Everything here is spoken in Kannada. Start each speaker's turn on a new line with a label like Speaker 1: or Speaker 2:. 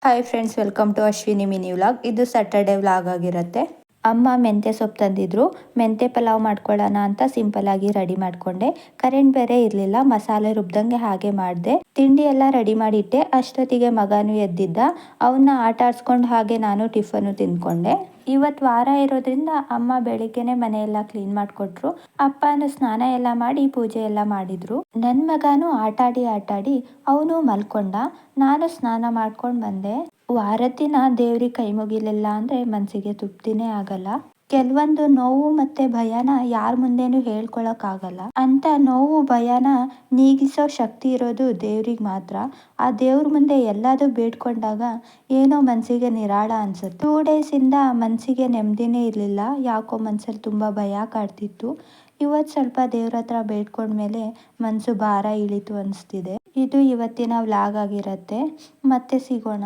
Speaker 1: Hi friends, welcome to Ashwini mini vlog. ಇದು ಸ್ಯಾಟರ್ಡೆ ವ್ಲಾಗ್ ಆಗಿರುತ್ತೆ. ಅಮ್ಮ ಮೆಂತ್ಯ ಸೊಪ್ಪು ತಂದಿದ್ರು. ಮೆಂತ್ಯ ಪಲಾವ್ ಮಾಡ್ಕೊಳ್ಳೋಣ ಅಂತ ಸಿಂಪಲ್ ಆಗಿ ರೆಡಿ ಮಾಡ್ಕೊಂಡೆ. ಕರೆಂಟ್ ಬೇರೆ ಇರಲಿಲ್ಲ, ಮಸಾಲೆ ರುಬ್ದಂಗೆ ಹಾಗೆ ಮಾಡಿದೆ. ತಿಂಡಿ ಎಲ್ಲ ರೆಡಿ ಮಾಡಿಟ್ಟೆ. ಅಷ್ಟೊತ್ತಿಗೆ ಮಗನೂ ಎದ್ದಿದ್ದ. ಅವನ್ನ ಆಟ ಆಡ್ಸ್ಕೊಂಡು ಹಾಗೆ ನಾನು ಟಿಫನ್ನು ತಿಂದ್ಕೊಂಡೆ. ಇವತ್ತು ವಾರ ಇರೋದ್ರಿಂದ ಅಮ್ಮ ಬೆಳಿಗ್ಗೆನೆ ಮನೆಯೆಲ್ಲ ಕ್ಲೀನ್ ಮಾಡಿಕೊಟ್ರು. ಅಪ್ಪನು ಸ್ನಾನ ಎಲ್ಲ ಮಾಡಿ ಪೂಜೆ ಎಲ್ಲ ಮಾಡಿದ್ರು. ನನ್ನ ಮಗನು ಆಟಾಡಿ ಅವನು ಮಲ್ಕೊಂಡ. ನಾನು ಸ್ನಾನ ಮಾಡ್ಕೊಂಡು ಬಂದೆ. ವಾರದ ದಿನ ದೇವ್ರಿಗೆ ಕೈ ಮುಗಿಲಿಲ್ಲ ಅಂದ್ರೆ ಮನಸ್ಸಿಗೆ ತೃಪ್ತಿನೇ ಆಗಲ್ಲ. ಕೆಲವೊಂದು ನೋವು ಮತ್ತೆ ಭಯನ ಯಾರ ಮುಂದೆನೂ ಹೇಳ್ಕೊಳಕ್ ಆಗಲ್ಲ. ಅಂತ ನೋವು ಭಯನ ನೀಗಿಸೋ ಶಕ್ತಿ ಇರೋದು ದೇವ್ರಿಗೆ ಮಾತ್ರ. ಆ ದೇವ್ರ ಮುಂದೆ ಎಲ್ಲಾದ್ರೂ ಬೇಡ್ಕೊಂಡಾಗ ಏನೋ ಮನಸ್ಸಿಗೆ ನಿರಾಳ ಅನ್ಸುತ್ತೆ. 2 days ಇಂದ ಮನಸ್ಸಿಗೆ ನೆಮ್ಮದಿನೇ ಇರಲಿಲ್ಲ. ಯಾಕೋ ಮನಸ್ಸಲ್ಲಿ ತುಂಬಾ ಭಯ ಕಾಡ್ತಿತ್ತು. ಇವತ್ತು ಸ್ವಲ್ಪ ದೇವ್ರ ಹತ್ರ ಬೇಡ್ಕೊಂಡ್ಮೇಲೆ ಮನಸ್ಸು ಭಾರ ಇಳಿತು ಅನಿಸ್ತಿದೆ. ಇದು ಇವತ್ತಿನ ವ್ಲಾಗ್ ಆಗಿರತ್ತೆ. ಮತ್ತೆ ಸಿಗೋಣ.